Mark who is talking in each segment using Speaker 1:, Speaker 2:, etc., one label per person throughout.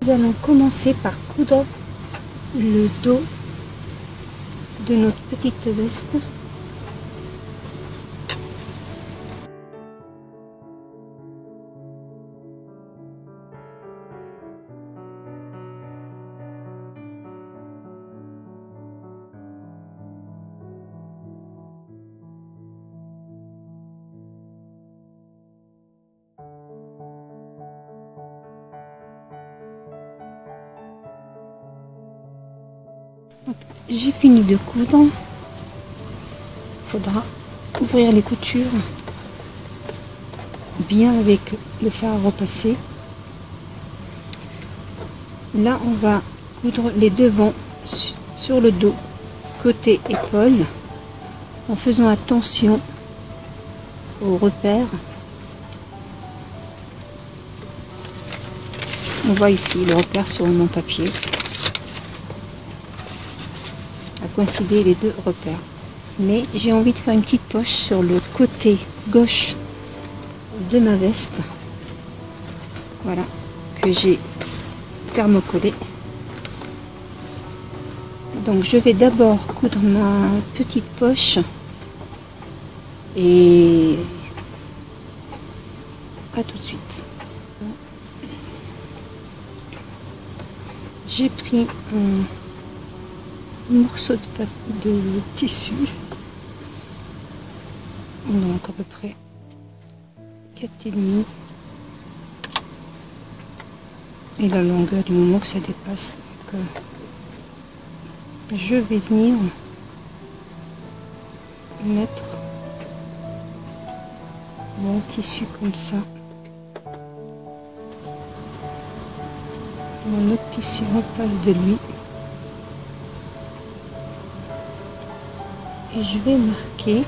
Speaker 1: Nous allons commencer par coudre le dos de notre petite veste. J'ai fini de coudre. Il faudra ouvrir les coutures bien avec le fer à repasser. Là, on va coudre les devants sur le dos, côté épaule, en faisant attention aux repères. On voit ici le repère sur mon papier. Coïncider les deux repères, mais j'ai envie de faire une petite poche sur le côté gauche de ma veste, voilà, que j'ai thermocollé. Donc je vais d'abord coudre ma petite poche et à tout de suite. J'ai pris un morceau de tissu, donc à peu près 4,5, et la longueur du moment que ça dépasse. Donc, je vais venir mettre mon tissu comme ça, mon autre tissu en face de lui. Et je vais marquer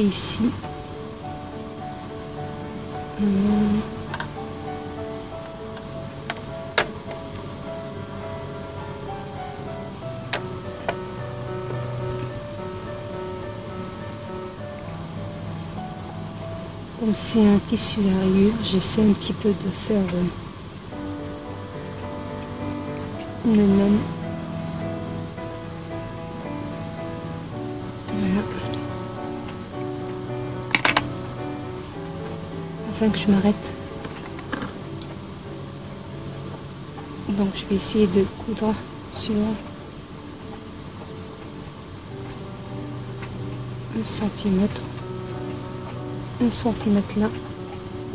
Speaker 1: ici comme c'est un tissu à rayures, j'essaie un petit peu de faire le même. Voilà. Afin que je m'arrête. Donc je vais essayer de coudre sur 1 centimètre. 1 centimètre là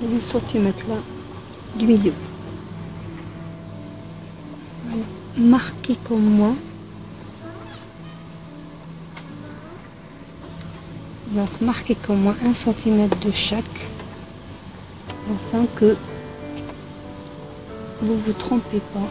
Speaker 1: et 1 centimètre là du milieu. Voilà. Marquez comme moi. Donc marquez comme moi 1 centimètre de chaque, afin que vous ne vous trompez pas.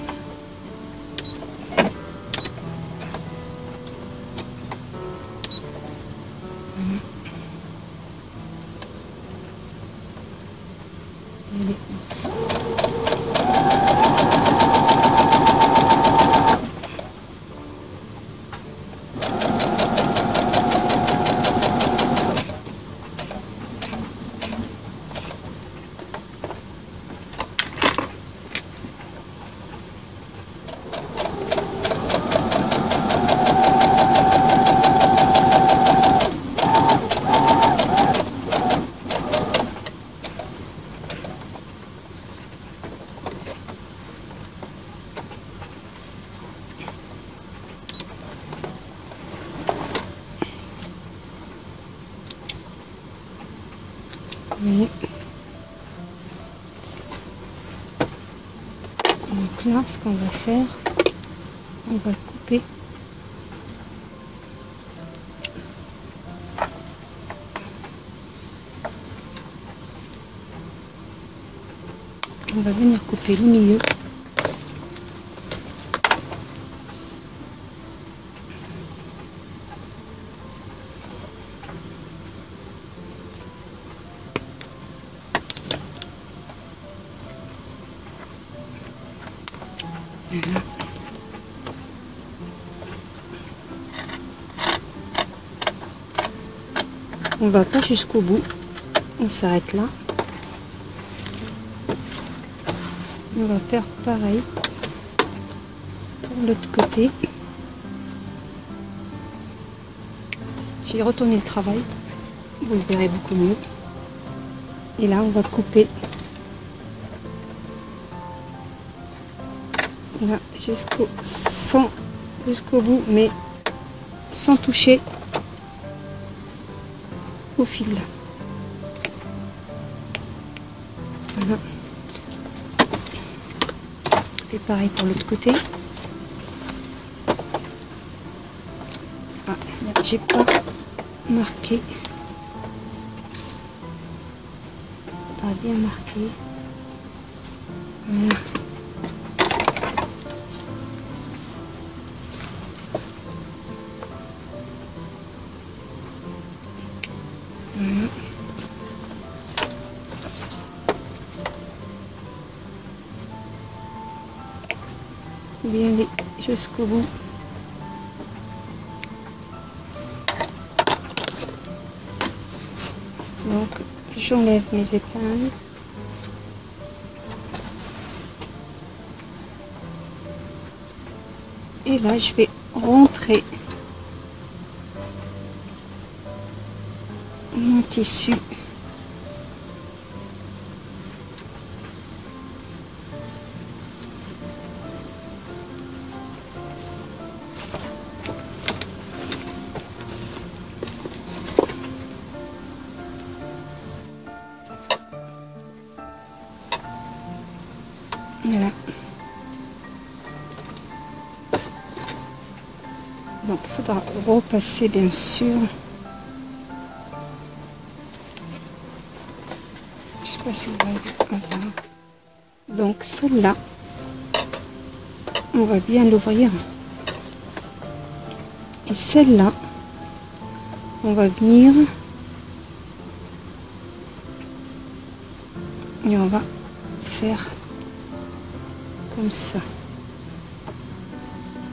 Speaker 1: Et donc là, ce qu'on va faire, on va couper venir couper le milieu. Voilà. on va pas jusqu'au bout, on s'arrête là. On va faire pareil pour l'autre côté. J'ai retourné le travail, vous le verrez beaucoup mieux. Et là on va couper là jusqu'au bout, mais sans toucher au fil. Voilà. Et pareil pour l'autre côté. Ah, j'ai pas marqué. Faudra bien marquer. Voilà. Voilà. Bien aller jusqu'au bout. Donc j'enlève mes épingles. Et là je vais rentrer mon tissu voilà. Donc il faudra repasser bien sûr. Je sais pas si vous voyez. Voilà. Donc celle-là, on va bien l'ouvrir. Et celle-là, on va venir et on va faire comme ça,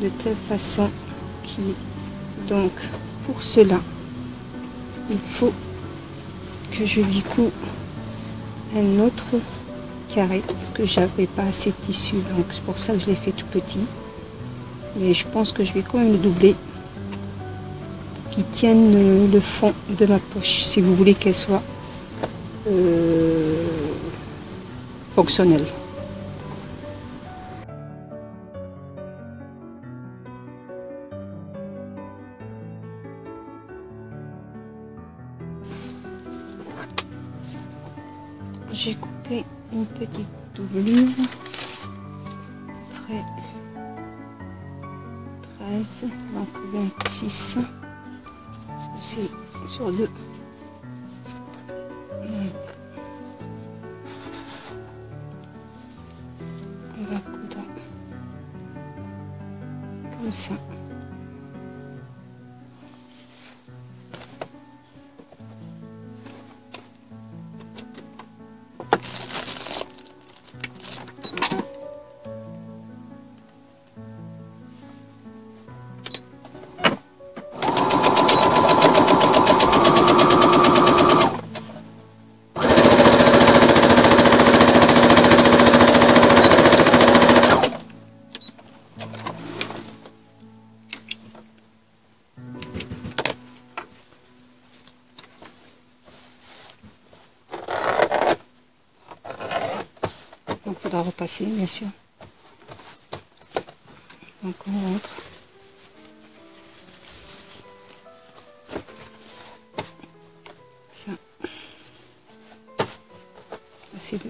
Speaker 1: de telle façon qui, donc pour cela il faut que je lui couds un autre carré parce que j'avais pas assez de tissu, donc c'est pour ça que je l'ai fait tout petit, mais je pense que je vais quand même le doubler pour qu'il tienne le fond de ma poche si vous voulez qu'elle soit fonctionnelle. J'ai coupé une petite doublure, très 13, donc 26, c'est sur 2. Donc, on va coudre comme ça. Donc il faudra repasser bien sûr. Donc on rentre. Ça. C'est le.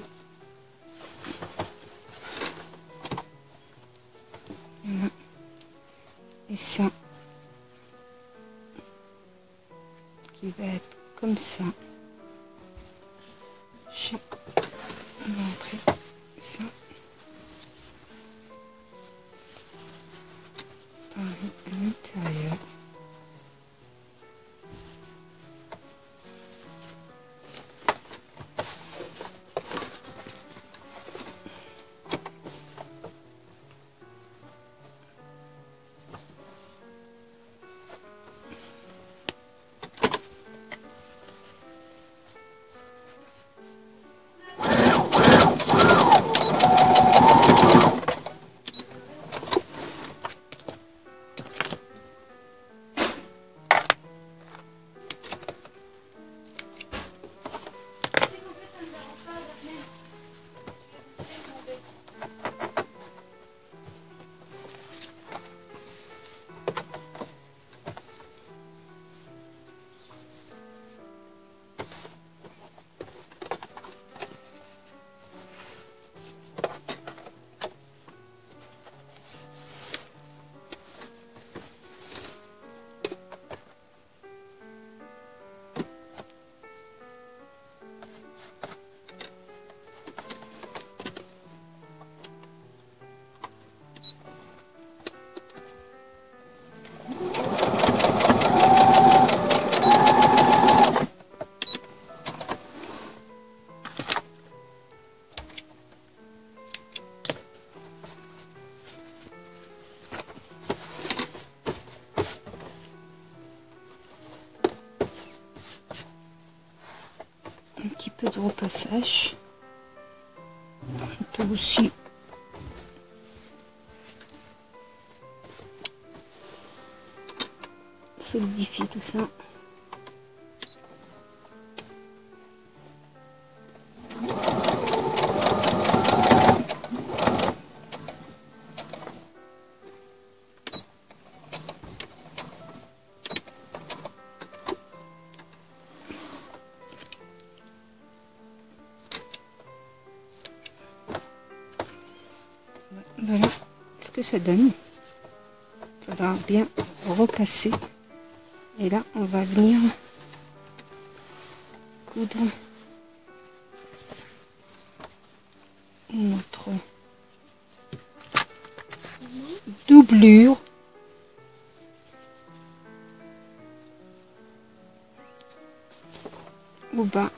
Speaker 1: Voilà. Et ça. Qui va être comme ça. On va entrer ça. Pareil à l'intérieur. coudre au passage. On peut aussi solidifier tout ça. Voilà ce que ça donne. Il faudra bien repasser. Et là, on va venir coudre notre doublure. Au bas.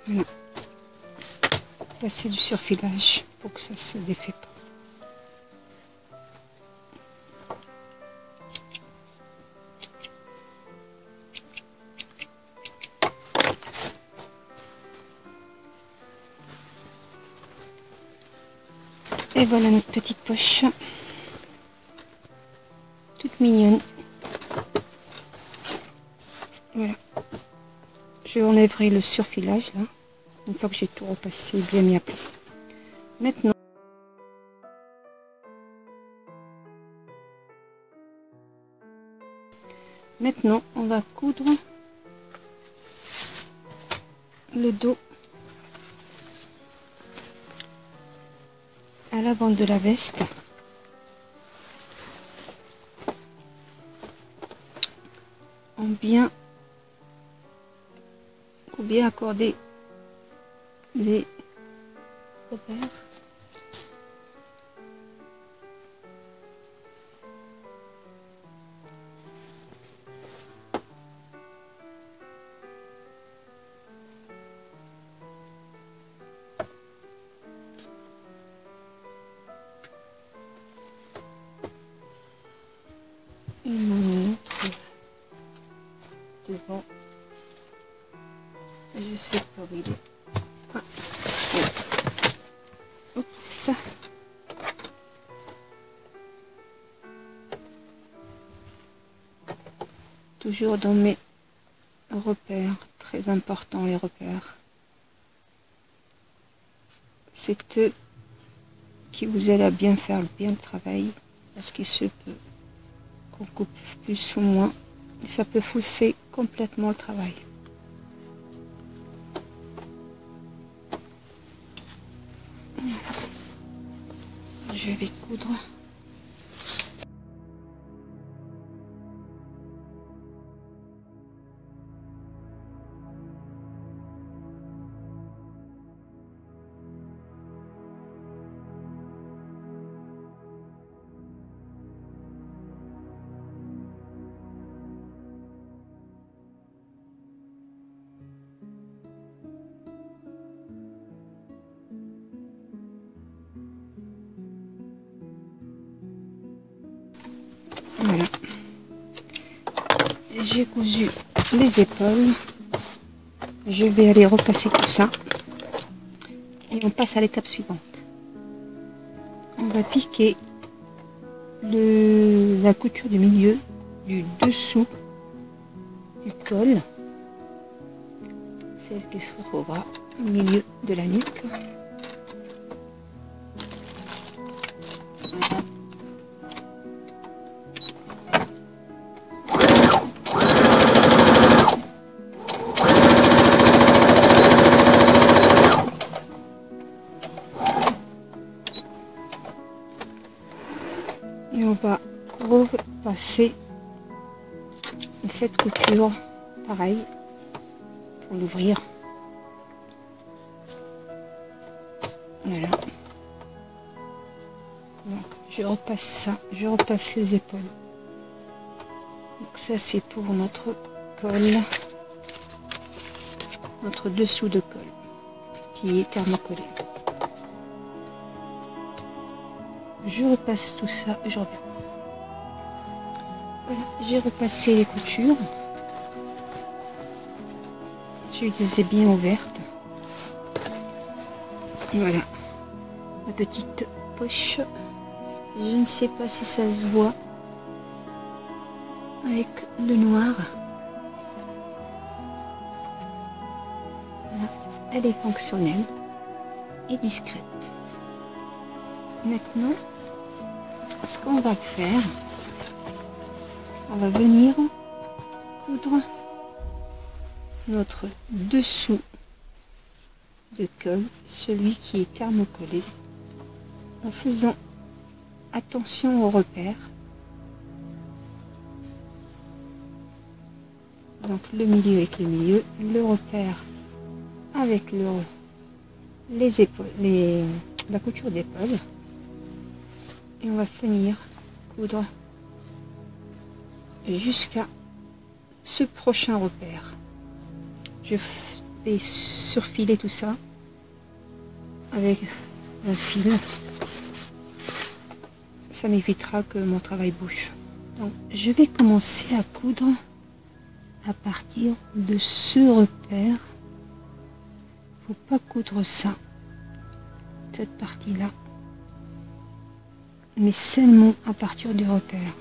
Speaker 1: Voilà. Passer du surfilage pour que ça se défait pas. Et voilà notre petite poche. Toute mignonne. Voilà. Je enlèverai le surfilage là, une fois que j'ai tout repassé bien mis à plat. Maintenant, on va coudre le dos à l'avant de la veste. Pour bien accorder les repères. Et mon autre devant. Je sais pas où il est. Ah, voilà. Oups. Toujours dans mes repères, très importants les repères. C'est eux qui vous aident à bien faire bien le travail, parce qu'il se peut qu'on coupe plus ou moins, et ça peut fausser complètement le travail. Je vais coudre. Voilà. J'ai cousu les épaules. Je vais aller repasser tout ça. Et on passe à l'étape suivante. On va piquer la couture du milieu, du dessous du col. Celle qui se retrouvera au milieu de la nuque. va repasser cette couture, pareil, pour l'ouvrir. Voilà. Donc, je repasse ça, je repasse les épaules. Donc ça c'est pour notre col, notre dessous de col qui est thermocollé. Je repasse tout ça, je reviens. Voilà, j'ai repassé les coutures. Je les ai bien ouvertes. Voilà, ma petite poche. Je ne sais pas si ça se voit avec le noir. Voilà, elle est fonctionnelle et discrète. Maintenant, ce qu'on va faire, on va venir coudre notre dessous de col, celui qui est thermocollé, en faisant attention aux repères. Donc le milieu avec le milieu, le repère avec les épaules, la couture d'épaule, et on va finir coudre jusqu'à ce prochain repère. Je vais surfiler tout ça avec un fil. Ça m'évitera que mon travail bouge. Donc, je vais commencer à coudre à partir de ce repère. Faut pas coudre ça, cette partie-là, mais seulement à partir du repère.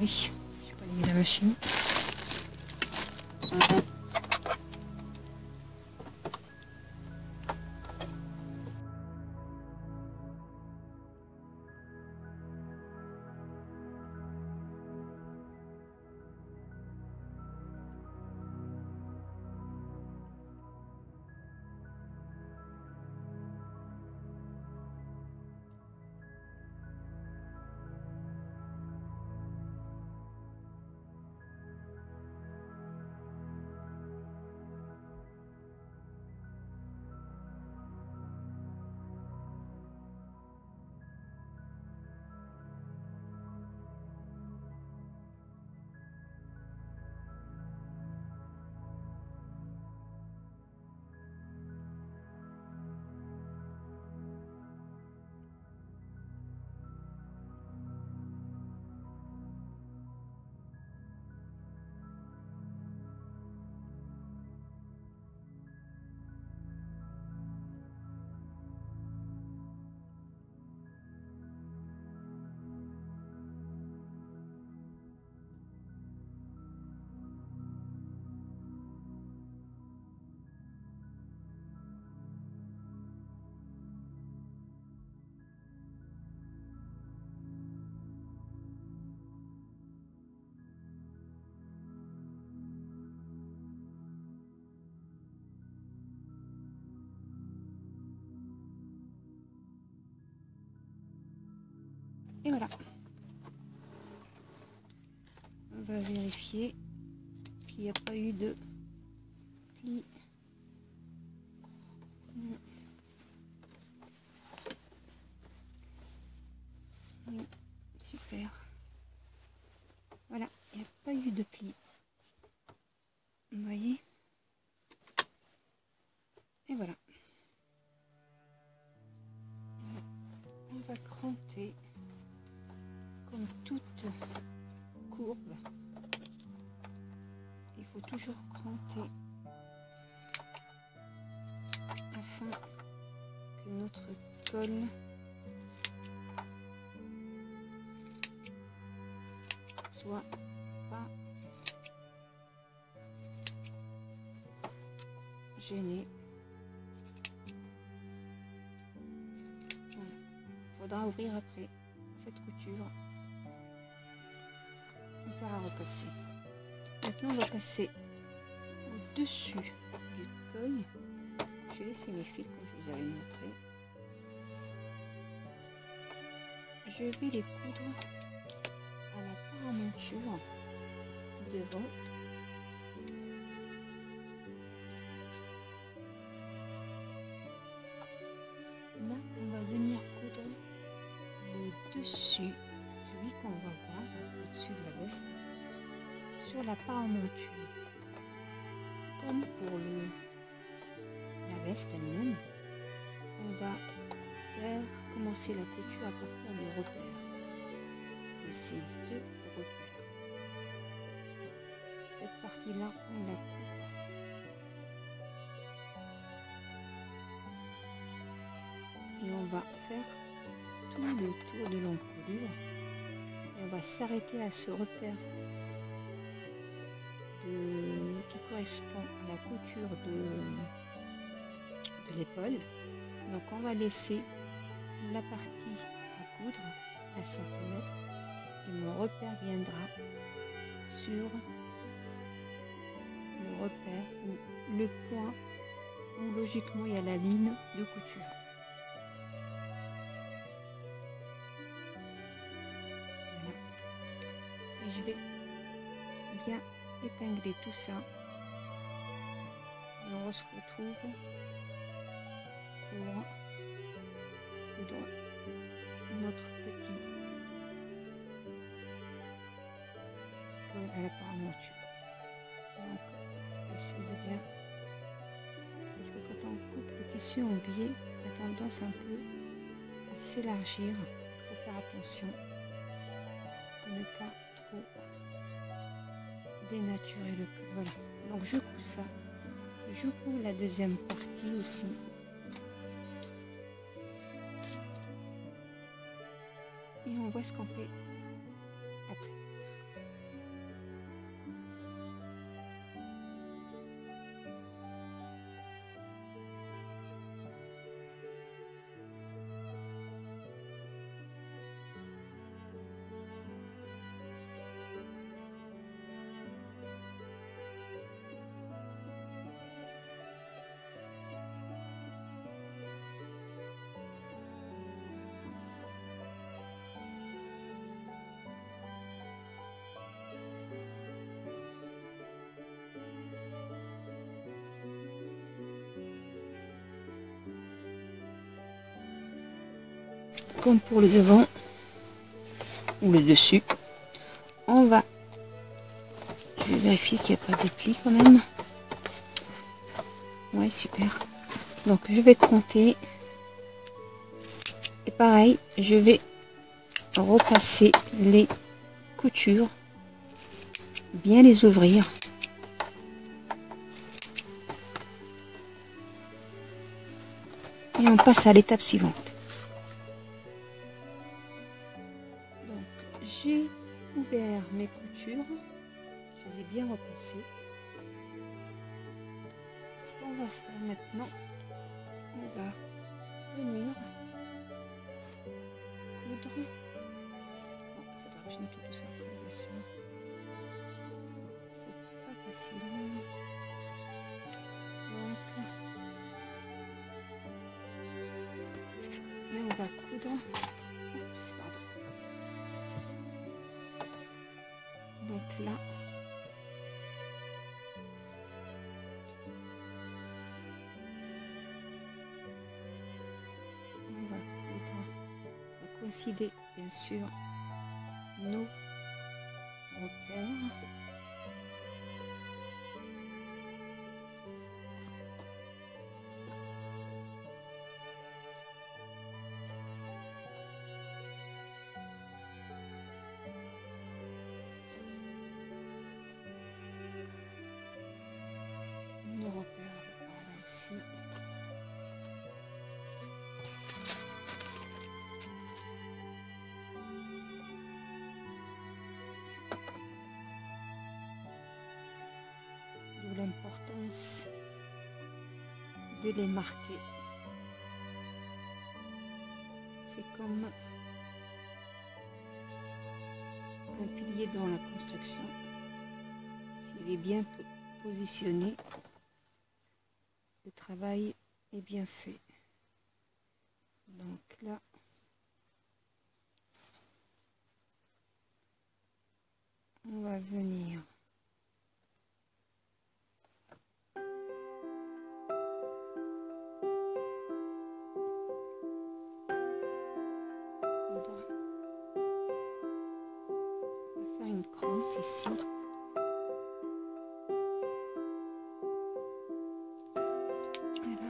Speaker 1: Oui, je vais pas allumer la machine. Et voilà. On va vérifier qu'il n'y a pas eu de pli. Oui, super. Voilà, il n'y a pas eu de pli. Vous voyez? Et voilà. On va cranter comme toute courbe. Il faut toujours cranter afin que notre col soit pas gêné. Voilà. Il faudra ouvrir après cette couture. On fera repasser. Maintenant, on va passer au-dessus du col. Je vais laisser mes fils comme je vous avais montré. Je vais les coudre à la paramonture devant. Là, on va venir coudre le dessus, celui qu'on va voir au-dessus de la veste, sur la paramonture. Comme pour la veste elle-même, on va faire commencer la couture à partir du repère, de ces deux repères. Cette partie-là, on la coupe. Et on va faire tout le tour de l'encolure. Et on va s'arrêter à ce repère qui correspond à la couture de l'épaule. Donc on va laisser la partie à coudre à centimètre et mon repère viendra sur le repère ou le point où logiquement il y a la ligne de couture. Voilà. Et je vais bien épingler tout ça. Et on se retrouve pour coudre notre petit col à la paramonture. Donc, essayez bien, parce que quand on coupe le tissu en biais, il a tendance un peu à s'élargir. Il faut faire attention pour ne pas trop dénaturer le col. Voilà, donc je couds ça. Je couds la deuxième partie aussi. Et on voit ce qu'on fait après. Comme pour le devant ou le dessus, on va, je vais vérifier qu'il n'y a pas de plis quand même. Ouais, super. Donc je vais compter et pareil, je vais repasser les coutures, bien les ouvrir. Et on passe à l'étape suivante. Donc j'ai ouvert mes coutures, je les ai bien repassées. Ce qu'on va faire maintenant, on va venir coudre. Bon, il faudra que je nettoie tout ça après, bien sûr. C'est pas facile. Donc, et on va coudre. Oups, pardon. Donc là, on va coudre. On va coïncider bien sûr nos repères. Nos repères par là aussi. D'où l'importance de les marquer. C'est comme un pilier dans la construction. S'il est bien positionné, le travail est bien fait. Donc là, on va venir faire une crante ici. Voilà.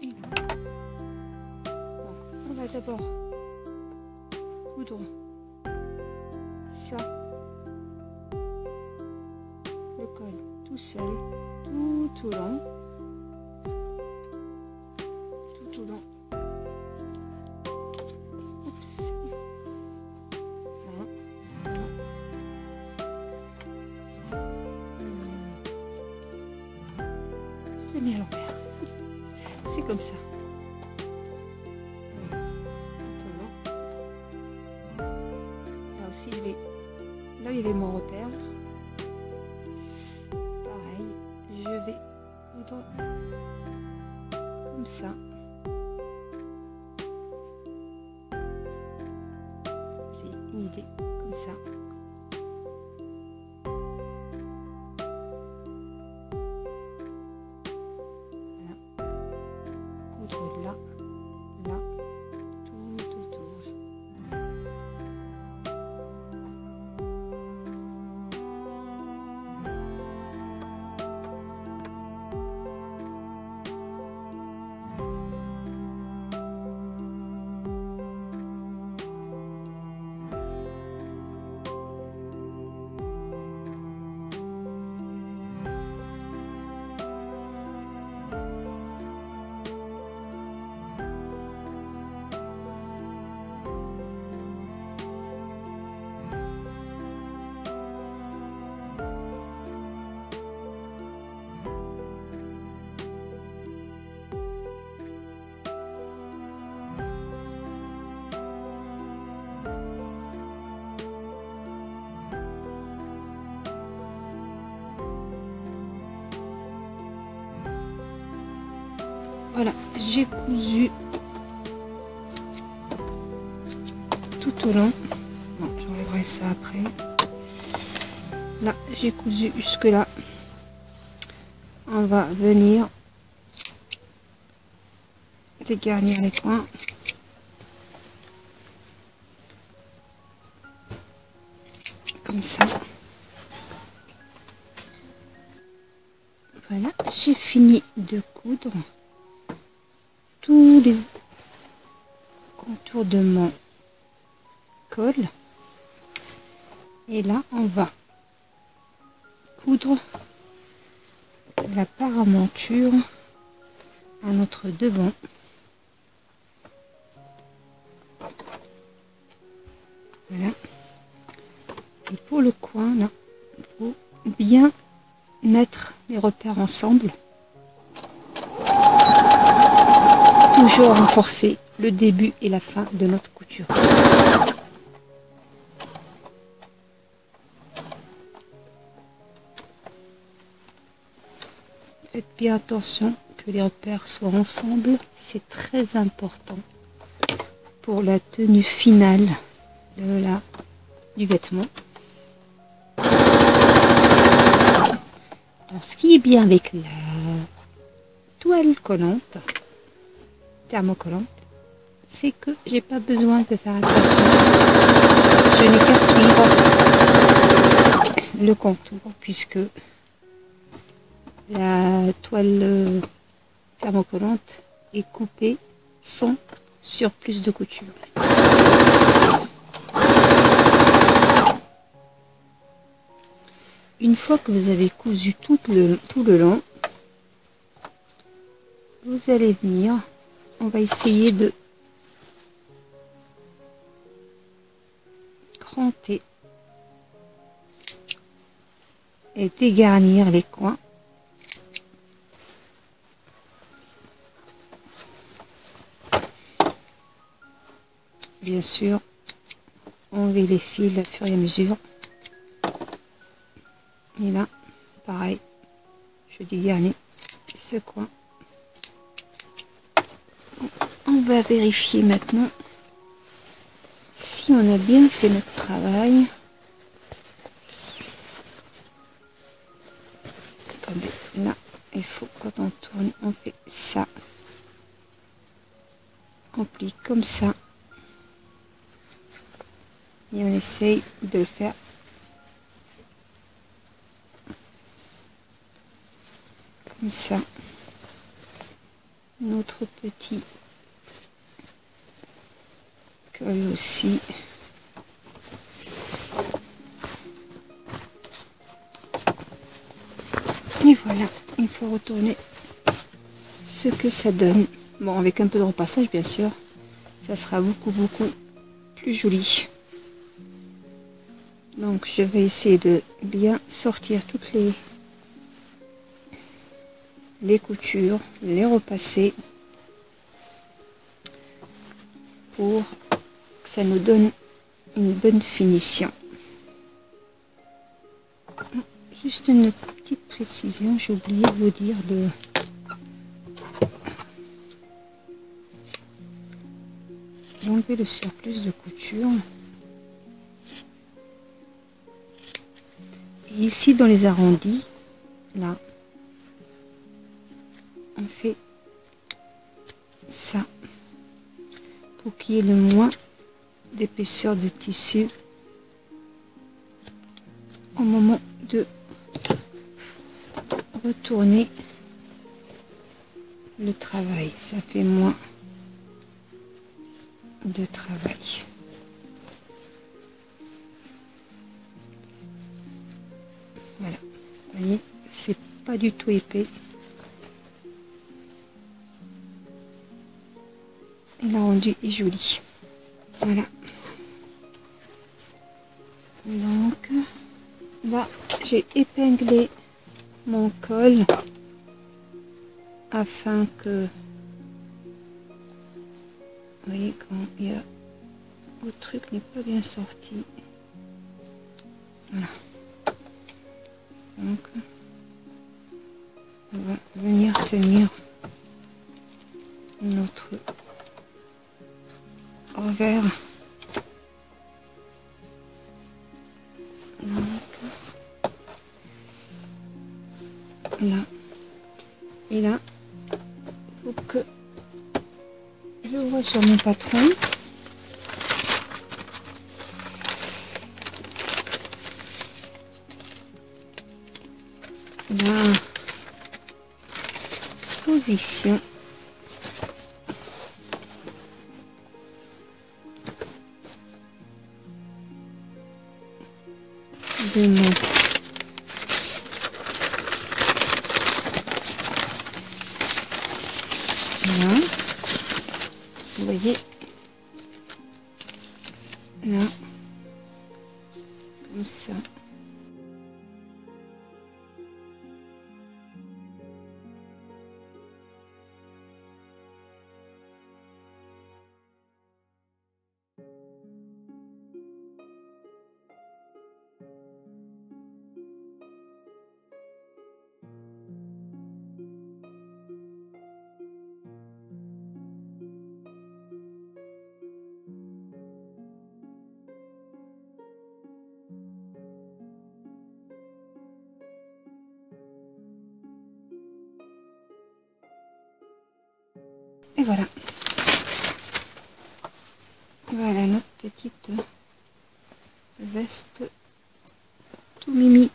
Speaker 1: Et là. Donc, on va d'abord coudre ça, le col tout seul, tout au long, tout au long. Oups. Voilà. Je l'ai mis à l'envers. C'est comme ça. Là aussi, je vais. Là, il est mon repère. Pareil, je vais coudre comme ça. J'ai une idée comme ça. Voilà. Coudre là, là, tout autour. Voilà, j'ai cousu tout au long. Bon, j'enlèverai ça après. Là, j'ai cousu jusque là. On va venir dégarnir les coins. Comme ça. Voilà, j'ai fini de coudre tous les contours de mon col. Et là, on va coudre la paramonture à notre devant. Voilà. Et pour le coin, là, il faut bien mettre les repères ensemble. Toujours renforcer le début et la fin de notre couture. Faites bien attention que les repères soient ensemble, c'est très important pour la tenue finale du vêtement. Donc, ce qui est bien avec la toile collante, thermocollante, c'est que j'ai pas besoin de faire attention. Je n'ai qu'à suivre le contour puisque la toile thermocollante est coupée sans surplus de couture. Une fois que vous avez cousu tout le long, vous allez venir, on va essayer de cranter et dégarnir les coins. Bien sûr, enlever les fils au fur et à mesure. Et là, pareil, je dégarnis ce coin. va vérifier maintenant si on a bien fait notre travail. Attendez, là, il faut, quand on tourne, on fait ça. On plie comme ça. Et on essaye de le faire comme ça. Notre petit col aussi. Et voilà, il faut retourner ce que ça donne. Bon, avec un peu de repassage, bien sûr, ça sera beaucoup plus joli. Donc, je vais essayer de bien sortir toutes les coutures, les repasser pour que ça nous donne une bonne finition. Juste une petite précision, j'ai oublié de vous dire d'enlever le surplus de couture. Et ici dans les arrondis, là, on fait ça pour qu'il y ait le moins d'épaisseur de tissu au moment de retourner le travail. Ça fait moins de travail. Voilà, vous voyez, c'est pas du tout épais. Et le rendu est joli. Voilà. Donc là, j'ai épinglé mon col afin que, vous voyez, quand il y a le truc n'est pas bien sorti. Voilà. Donc on va venir tenir notre revers. Donc, là et là, il faut que je vois sur mon patron. La position de mon là, vous voyez là, comme ça. Et voilà. Voilà notre petite veste tout mimi.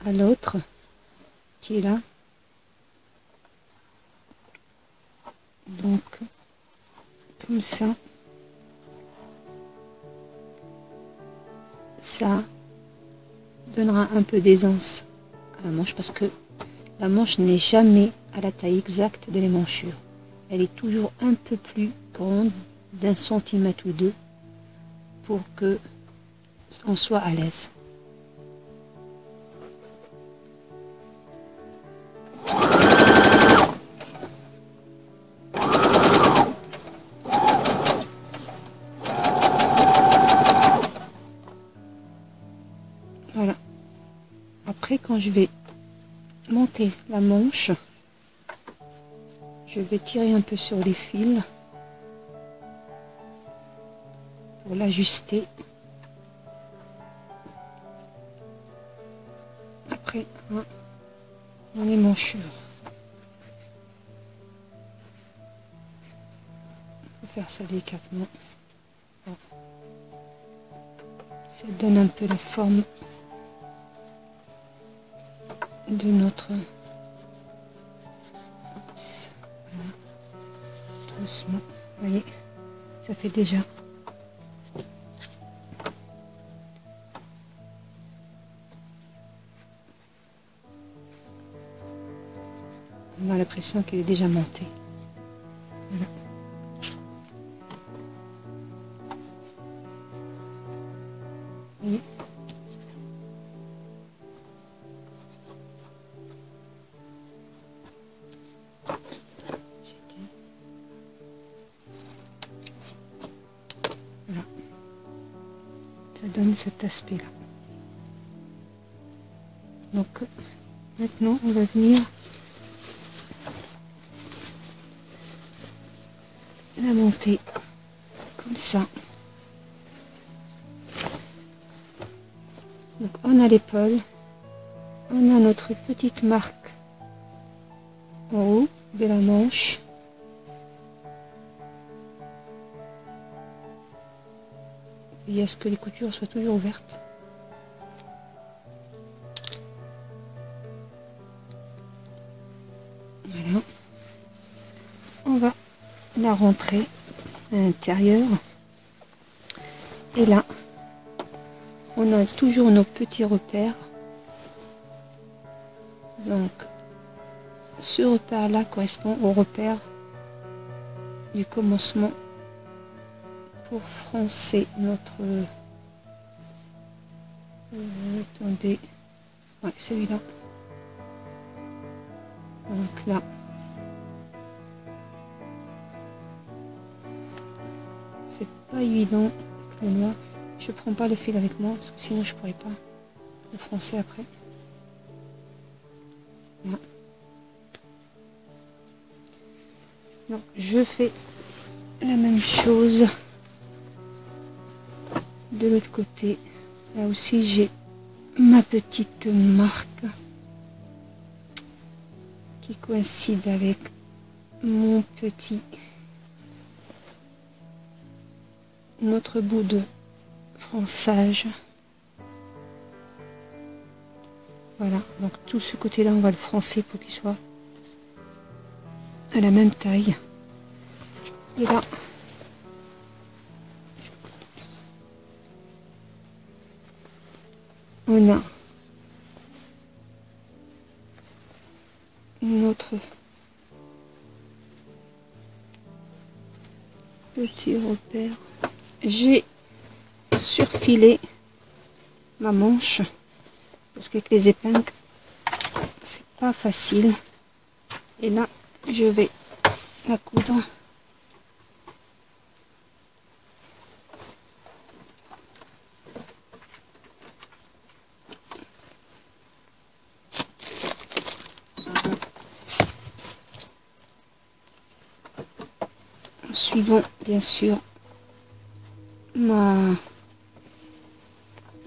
Speaker 1: à l'autre qui est là. Donc comme ça, ça donnera un peu d'aisance à la manche, parce que la manche n'est jamais à la taille exacte de l'émanchure. Elle est toujours un peu plus grande d'1 centimètre ou 2 pour que on soit à l'aise. Voilà. Après, quand je vais monter la manche, je vais tirer un peu sur les fils pour l'ajuster. Après, dans les manchures, il faut faire ça délicatement. Bon. Ça donne un peu la forme de notre... Oups, voilà. Doucement, vous voyez, ça fait déjà... On a l'impression qu'il est déjà monté. Voilà. Et voilà. Ça donne cet aspect-là. Donc maintenant on va venir la monter comme ça. Donc on a l'épaule, on a notre petite marque en haut de la manche. Veillez à ce que les coutures soient toujours ouvertes. Voilà. On va la rentrer à l'intérieur. Et là, on a toujours nos petits repères. Donc, ce repère-là correspond au repère du commencement pour froncer notre... attendez, ouais, celui-là. Donc là, c'est pas évident avec le noir. Je prends pas le fil avec moi parce que sinon je pourrais pas le froncer après. Là. Donc je fais la même chose de l'autre côté. Là aussi j'ai ma petite marque qui coïncide avec mon petit notre bout de fronçage. Voilà, donc tout ce côté là on va le froncer pour qu'il soit à la même taille. Et là on a notre petit repère. J'ai surfilé ma manche parce qu'avec les épingles c'est pas facile, et là je vais la coudre en suivant bien sûr ma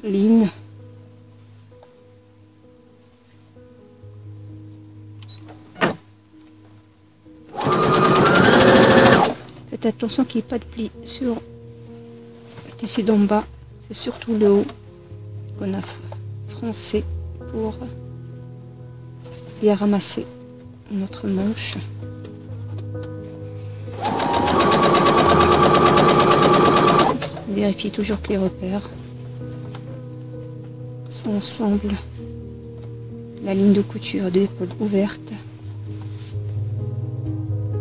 Speaker 1: ligne. Faites attention qu'il n'y ait pas de pli sur le tissu d'en bas, c'est surtout le haut qu'on a froncé pour bien ramasser notre manche. Vérifiez toujours que les repères sont ensemble. La ligne de couture de l'épaule ouverte.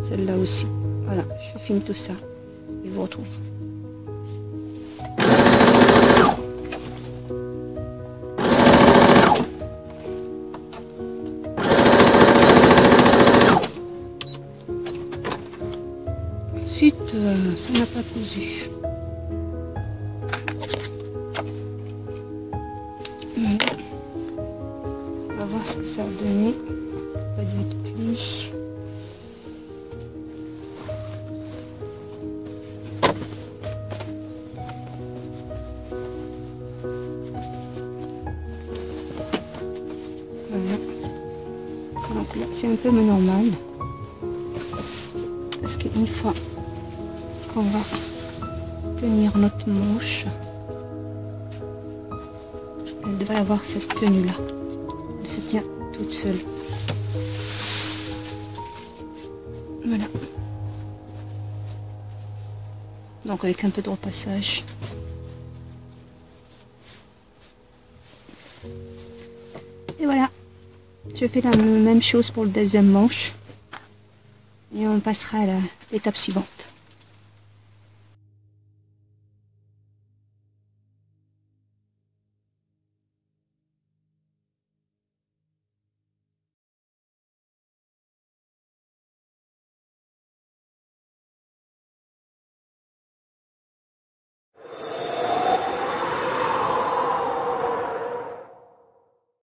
Speaker 1: Celle-là aussi. Voilà, je filme tout ça et vous retrouve. Ensuite, ça n'a pas cousu. Voilà. On va voir ce que ça a donné. Pas du pli. Voilà. Donc là, c'est un peu normal. Parce qu'une fois qu'on va tenir notre manche, elle devrait avoir cette tenue là. Elle se tient toute seule. Voilà. Donc avec un peu de repassage. Et voilà. Je fais la même chose pour le deuxième manche. Et on passera à l'étape suivante.